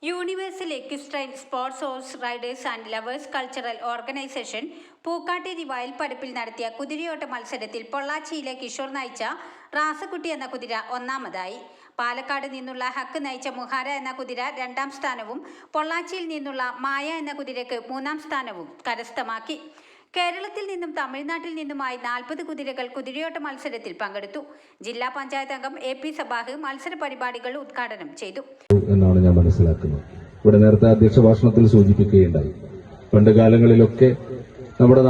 Universal equestrian sports horse riders and lovers cultural organisation Pookkatteri വയൽപ്പരപ്പിൽ നടത്തിയ കുതിരയോട്ട മത്സരത്തിൽ പൊള്ളാച്ചിയിലെ കിഷോർ നയിച്ച റാസക്കുട്ടി എന്ന കുതിര ഒന്നാമതായി. പാലക്കാട് നിന്നുള്ള ഹക്ക് നയിച്ച മുഹാര എന്ന കുതിര രണ്ടാം സ്ഥാനവും പൊള്ളാച്ചിയിൽ നിന്നുള്ള മായ എന്ന കുതിരയ്ക്ക് മൂന്നാം സ്ഥാനവും കരസ്ഥമാക്കി. കേരളത്തിൽ നിന്നും തമിഴ്നാട്ടിൽ നിന്നുമായി 40 കുതിരകൾ കുതിരയോട്ട മത്സരത്തിൽ പങ്കെടുത്തു. ജില്ലാ പഞ്ചായത്ത് അംഗം AP സബാഹ് മത്സര പരിപാടികൾ ഉദ്ഘാടനം ചെയ്തു. എന്നാണ് ഞാൻ മനസ്സിലാക്കുന്നത്. ഇവിടെ നേരത്തെ അധ്യക്ഷ ഭാഷണത്തിൽ സൂചിപ്പിക്കുകയുണ്ടായി, പണ്ട് കാലങ്ങളിലൊക്കെ നമ്മുടെ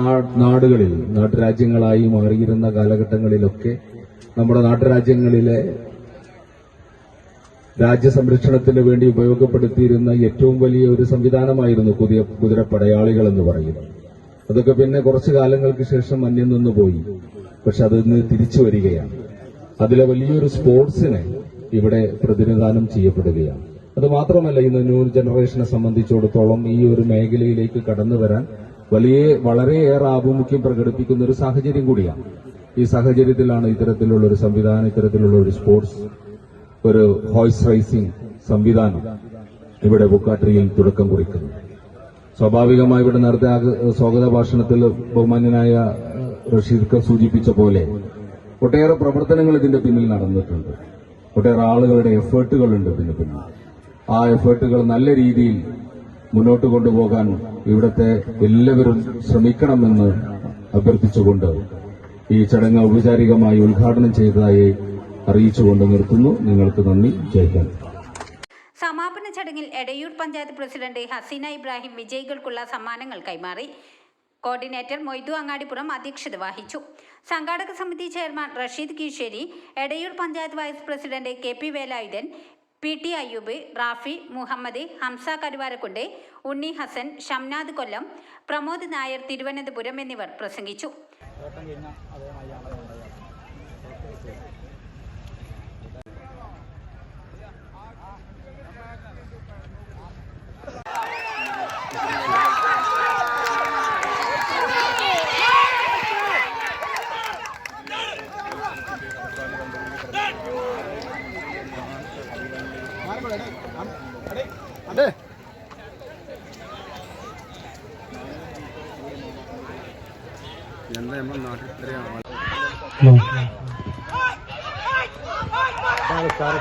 നാടുകളിൽ നാട്ടുരാജ്യങ്ങളായി മാറിയിരുന്ന കാലഘട്ടങ്ങളിലൊക്കെ നമ്മുടെ നാട്ടുരാജ്യങ്ങളിലെ രാജ്യസംരക്ഷണത്തിന് വേണ്ടി ഉപയോഗപ്പെടുത്തിയിരുന്ന ഏറ്റവും വലിയ ഒരു സംവിധാനമായിരുന്നു കുതിരപ്പടയാളികൾ എന്ന് പറയുന്നത്. അതൊക്കെ പിന്നെ കുറച്ചു കാലങ്ങൾക്ക് ശേഷം അന്യം നിന്ന് പോയി. പക്ഷെ അതിന്ന് തിരിച്ചു വരികയാണ്. അതിലെ വലിയൊരു സ്പോർട്സിനെ ഇവിടെ പ്രതിനിധാനം ചെയ്യപ്പെടുകയാണ്. അത് മാത്രമല്ല, ഇന്ന് ന്യൂ ജനറേഷനെ സംബന്ധിച്ചിടത്തോളം ഈ ഒരു മേഖലയിലേക്ക് കടന്നു വരാൻ വളരെയേറെ ആഭിമുഖ്യം പ്രകടിപ്പിക്കുന്ന ഒരു സാഹചര്യം കൂടിയാണ്. ഈ സാഹചര്യത്തിലാണ് ഇത്തരത്തിലുള്ള ഒരു സംവിധാനം, ഇത്തരത്തിലുള്ള ഒരു സ്പോർട്സ്, ഒരു ഹോഴ്സ് റേസിംഗ് സംവിധാനം ഇവിടെ പൂക്കാട്ടിരിയിൽ തുടക്കം കുറിക്കുന്നത്. സ്വാഭാവികമായി ഇവിടെ നേരത്തെ സ്വാഗത ഭാഷണത്തിൽ ബഹുമാന്യനായ റഷീദ് സൂചിപ്പിച്ച പോലെ ഒട്ടേറെ പ്രവർത്തനങ്ങൾ ഇതിന്റെ പിന്നിൽ നടന്നിട്ടുണ്ട്. ഒട്ടേറെ ആളുകളുടെ എഫേർട്ടുകളുണ്ട് ഇതിന് പിന്നിൽ. ആ എഫേർട്ടുകൾ നല്ല രീതിയിൽ മുന്നോട്ട് കൊണ്ടുപോകാൻ ഇവിടുത്തെ എല്ലാവരും ശ്രമിക്കണമെന്ന് അഭ്യർത്ഥിച്ചുകൊണ്ട് ഈ ചടങ്ങ് ഔപചാരികമായി ഉദ്ഘാടനം ചെയ്തതായി അറിയിച്ചുകൊണ്ട് നിർത്തുന്നു. നിങ്ങൾക്ക് നന്ദി. ജയിക്കാൻ. സമാപന ചടങ്ങിൽ എടയൂർ പഞ്ചായത്ത് പ്രസിഡന്റ് ഹസീന ഇബ്രാഹിം വിജയികൾക്കുള്ള സമ്മാനങ്ങൾ കൈമാറി. കോർഡിനേറ്റർ മൊയ്തു അങ്ങാടിപ്പുറം അധ്യക്ഷത വഹിച്ചു. സംഘാടക സമിതി chairman Rasheed Keesseri, Edayur panchayat vice president KP Velayudhan, PT Ayyub, Rafi Muhammad, Hamza Karuvarakundu, Unni Hasan, Shamnad Kollam, Pramod Nair Thiruvananthapuram എന്നിവർ പ്രസംഗിച്ചു. എന്താ നമ്മുടെ നാട്ടിൽ ഇത്രയാണ് സാറേ